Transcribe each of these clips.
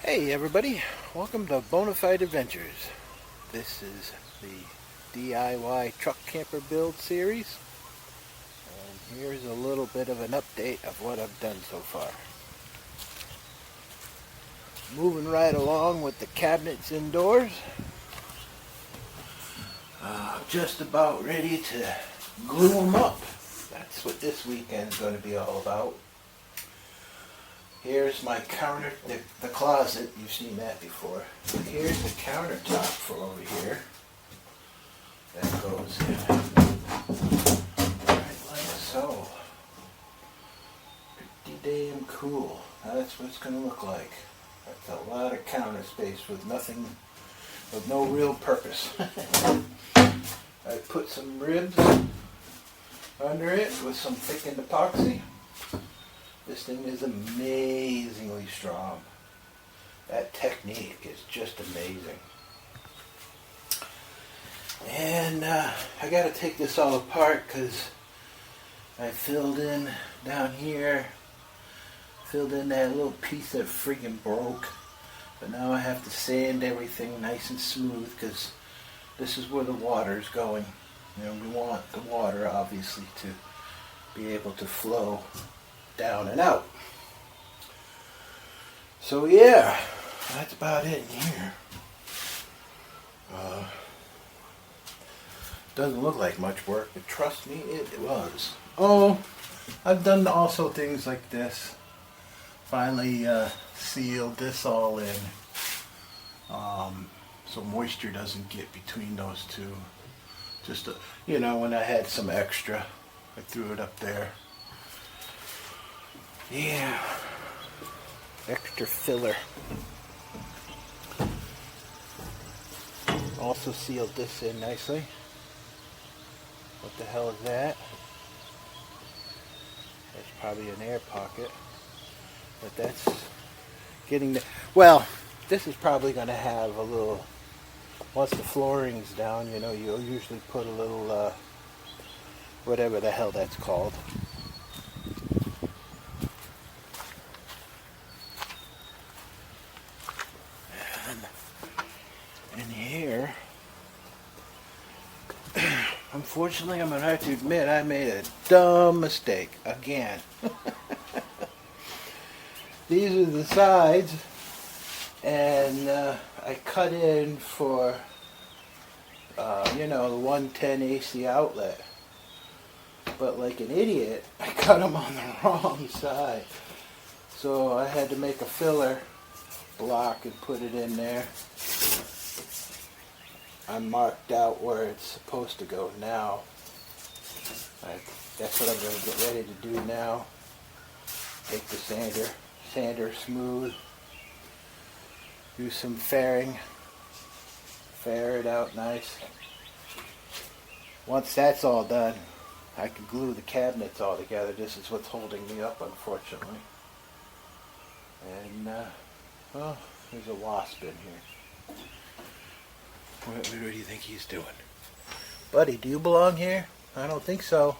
Hey everybody, welcome to Bonafide Adventures. This is the DIY truck camper build series, and here's a little bit of an update of what I've done so far. Moving right along with the cabinets indoors. Just about ready to glue them up. That's what this weekend's going to be all about. Here's my counter, the closet. You've seen that before. Here's the countertop for over here. That goes in right like so. Pretty damn cool. Now that's what it's going to look like. That's a lot of counter space with no real purpose. I put some ribs under it with some thickened epoxy. This thing is amazingly strong. That technique is just amazing. And I got to take this all apart because I filled in down here, filled in that little piece that friggin' broke. But now I have to sand everything nice and smooth because this is where the water is going. You know, we want the water obviously to be able to flow down and out. So yeah, that's about it in here. Doesn't look like much work, but trust me, it was. Oh, I've done also things like this. Finally sealed this all in, so moisture doesn't get between those two. Just when I had some extra, I threw it up there. Yeah, extra filler. Also sealed this in nicely. What the hell is that? That's probably an air pocket. But that's getting the... Well, this is probably going to have a little... Once the flooring's down, you'll usually put a little... whatever the hell that's called. In here, unfortunately, I'm going to have to admit I made a dumb mistake again. These are the sides, and I cut in for, the 110 AC outlet. But like an idiot, I cut them on the wrong side. So I had to make a filler block and put it in there. I marked out where it's supposed to go now. That's what I'm going to get ready to do now. Take the sander smooth, do some fairing, fair it out nice. Once that's all done, I can glue the cabinets all together. This is what's holding me up, unfortunately. And there's a wasp in here. What do you think he's doing? Buddy, do you belong here? I don't think so.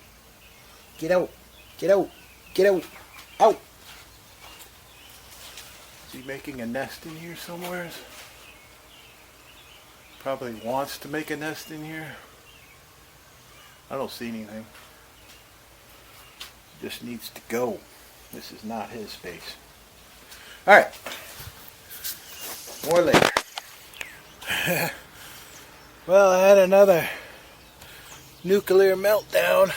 Get out. Get out. Get out. Out. Is he making a nest in here somewhere? Probably wants to make a nest in here. I don't see anything. He just needs to go. This is not his space. Alright. More later. Well, I had another nuclear meltdown.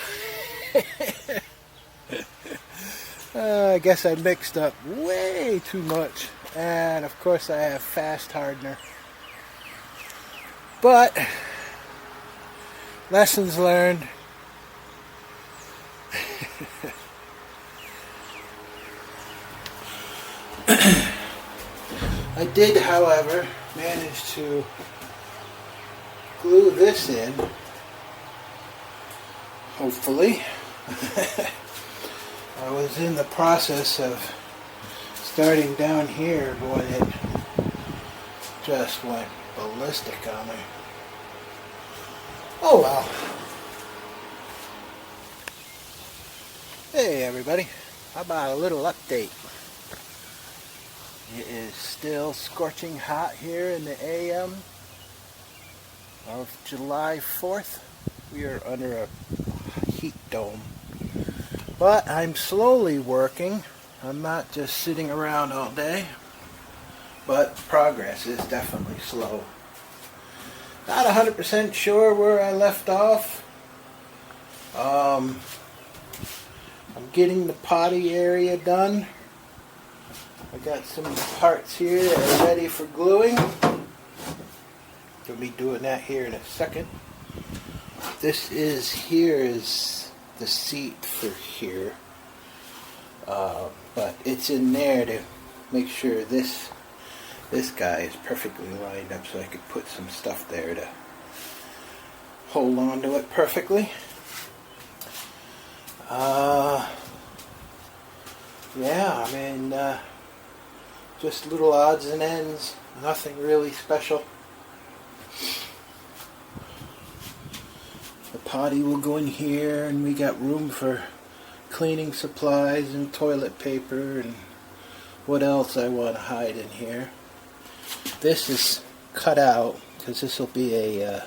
I guess I mixed up way too much. And of course I have fast hardener. But, lessons learned. I did, however, manage to glue this in, hopefully. I was in the process of starting down here, boy, it just went ballistic on me. Oh well. Hey everybody, how about a little update? It is still scorching hot here in the AM of July 4th. We are under a heat dome. But I'm slowly working. I'm not just sitting around all day. But progress is definitely slow. Not 100% sure where I left off. I'm getting the potty area done. I got some parts here that are ready for gluing. Gonna be doing that here in a second. This is the seat for here. But it's in there to make sure this guy is perfectly lined up so I could put some stuff there to hold on to it perfectly. Yeah, I mean, just little odds and ends, nothing really special. The potty will go in here, and we got room for cleaning supplies and toilet paper and what else I want to hide in here. This is cut out because this will be a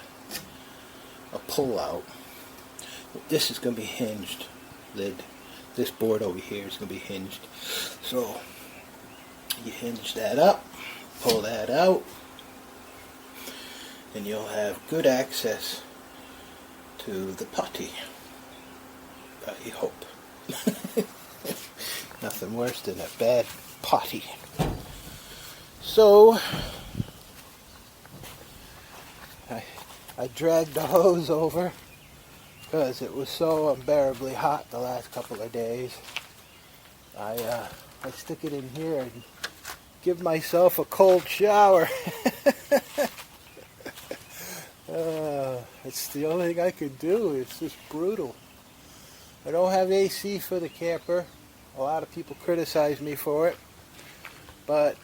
pull out. This is going to be hinged lid. This board over here is going to be hinged. So you hinge that up, pull that out, and you'll have good access to the potty. I hope. Nothing worse than a bad potty. So I dragged the hose over because it was so unbearably hot the last couple of days. I stick it in here and give myself a cold shower. It's the only thing I could do. It's just brutal. I don't have AC for the camper. A lot of people criticize me for it. But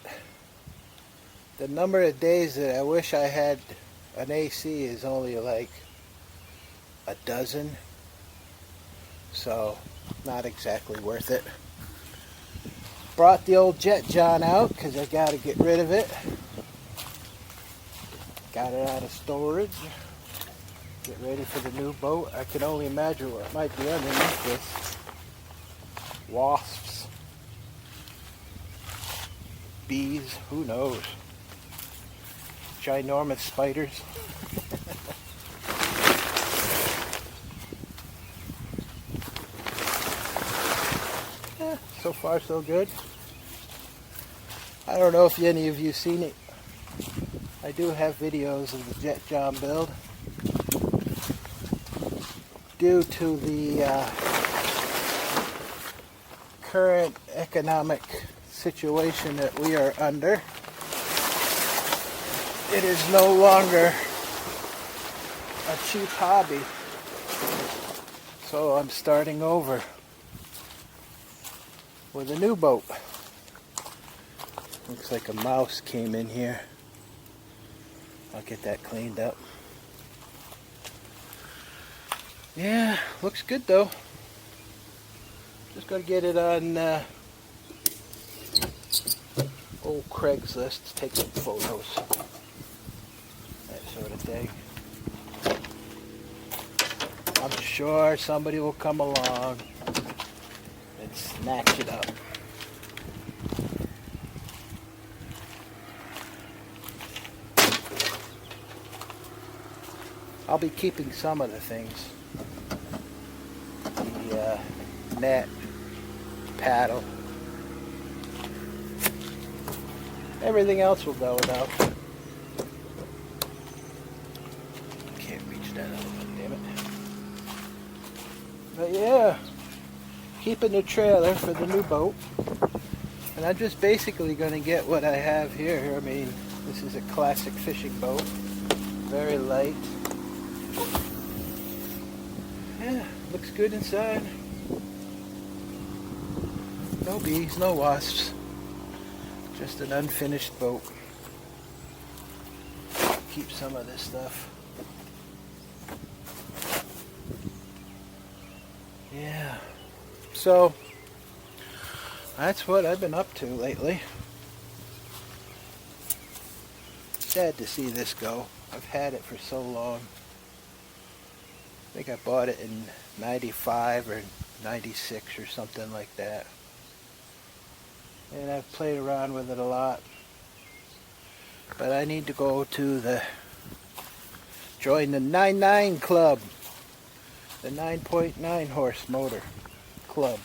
the number of days that I wish I had an AC is only like a dozen. So, not exactly worth it. Brought the old Jet John out because I got to get rid of it. Got it out of storage. Get ready for the new boat. I can only imagine what might be underneath this. Wasps. Bees. Who knows? Ginormous spiders. So far so good. I don't know if any of you seen it. I do have videos of the Jet John build. Due to the current economic situation that we are under, it is no longer a cheap hobby. So I'm starting over with a new boat. Looks like a mouse came in here. I'll get that cleaned up. Yeah, looks good though. Just gonna get it on old Craigslist to take some photos. That sort of thing. I'm sure somebody will come along and snatch it up. I'll be keeping some of the things. The net, paddle. Everything else will go though. Can't reach that other one, damn it. But yeah, keeping the trailer for the new boat. And I'm just basically going to get what I have here. I mean, this is a classic fishing boat. Very light. Yeah, looks good inside. No bees, no wasps. Just an unfinished boat. Keep some of this stuff. Yeah. So, that's what I've been up to lately. sad to see this go. I've had it for so long. I think I bought it in 95 or 96 or something like that. And I've played around with it a lot. But I need to go to join the 99 Club. The 9.9 horse motor club.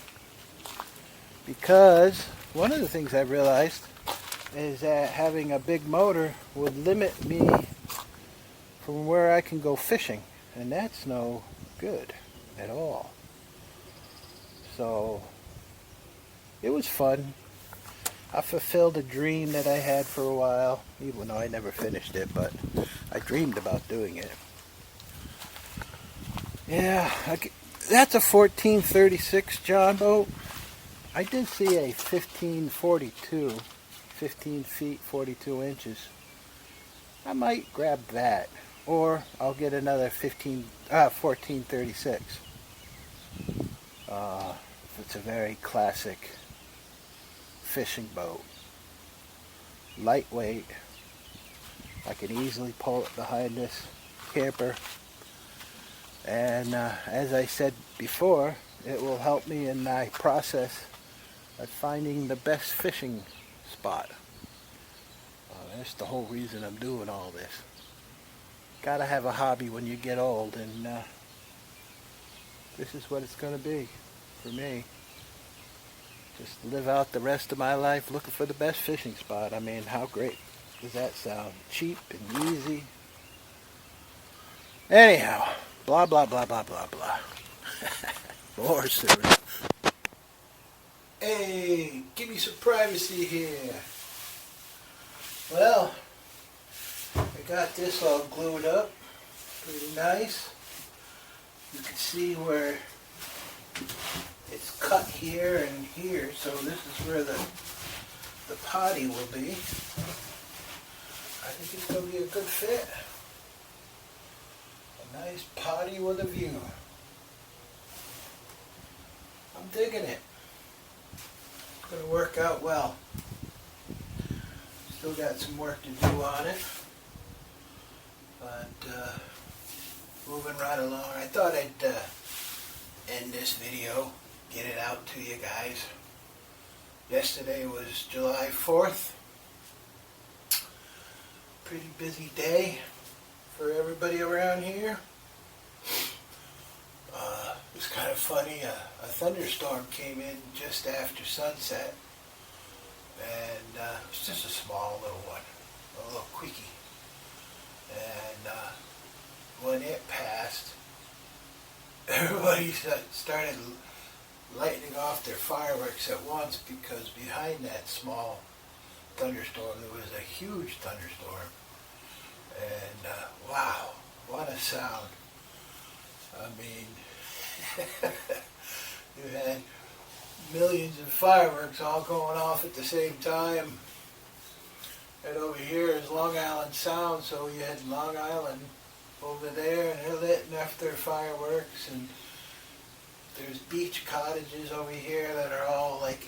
Because one of the things I realized is that having a big motor would limit me from where I can go fishing. And that's no good at all. So it was fun. I fulfilled a dream that I had for a while, even though I never finished it, but I dreamed about doing it. Yeah, that's a 1436 John boat. I did see a 1542, 15 feet 42 inches. I might grab that, or I'll get another 1436. It's a very classic fishing boat. Lightweight. I can easily pull it behind this camper. And as I said before, it will help me in my process of finding the best fishing spot. That's the whole reason I'm doing all this. Gotta have a hobby when you get old, and this is what it's gonna be for me. Just live out the rest of my life looking for the best fishing spot. I mean, how great does that sound? Cheap and easy. Anyhow, blah, blah, blah, blah, blah, blah. More serious. Hey, give me some privacy here. Well, I got this all glued up. Pretty nice. You can see where it's cut here and here, so this is where the potty will be. I think it's going to be a good fit. A nice potty with a view. I'm digging it. It's going to work out well. Still got some work to do on it. But moving right along. I thought I'd end this video, get it out to you guys. Yesterday was July 4th. Pretty busy day for everybody around here. It was kind of funny. A thunderstorm came in just after sunset, and it's just a small little one, a little quickie. And when it passed, everybody started lighting off their fireworks at once, because behind that small thunderstorm there was a huge thunderstorm. And wow, what a sound. I mean, you had millions of fireworks all going off at the same time. And over here is Long Island Sound, so you had Long Island over there, and they're lighting off their fireworks. And there's beach cottages over here that are all like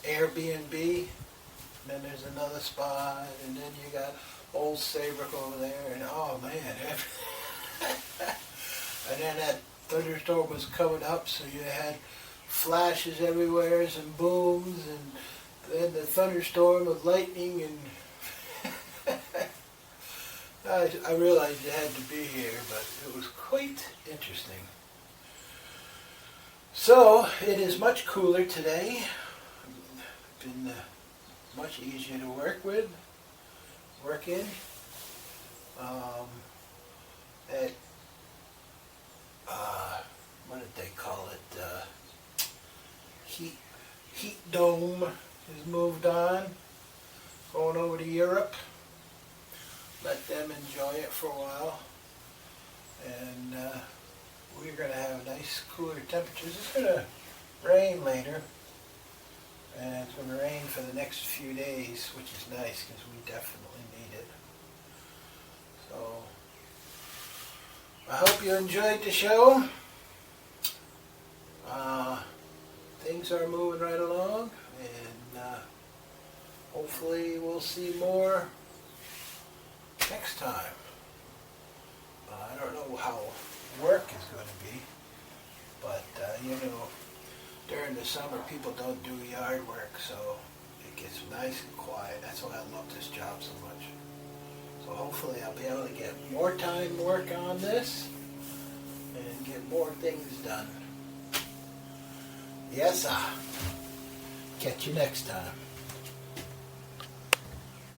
Airbnb. And then there's another spot, and then you got Old Saybrook over there, and oh man. And then that thunderstorm was coming up, so you had flashes everywhere and booms, and then the thunderstorm with lightning, and I realized you had to be here, but it was quite interesting. So it is much cooler today. Been much easier to work in. What did they call it? Heat Dome has moved on, going over to Europe. Let them enjoy it for a while, and we're going to have nice cooler temperatures. It's going to rain later, and it's going to rain for the next few days, which is nice because we definitely need it. So I hope you enjoyed the show. Things are moving right along, and hopefully we'll see more next time. I don't know how work is going to be, but you know, during the summer people don't do yard work, so it gets nice and quiet. That's why I love this job so much. So hopefully I'll be able to get more time to work on this and get more things done. Yes, sir. Catch you next time.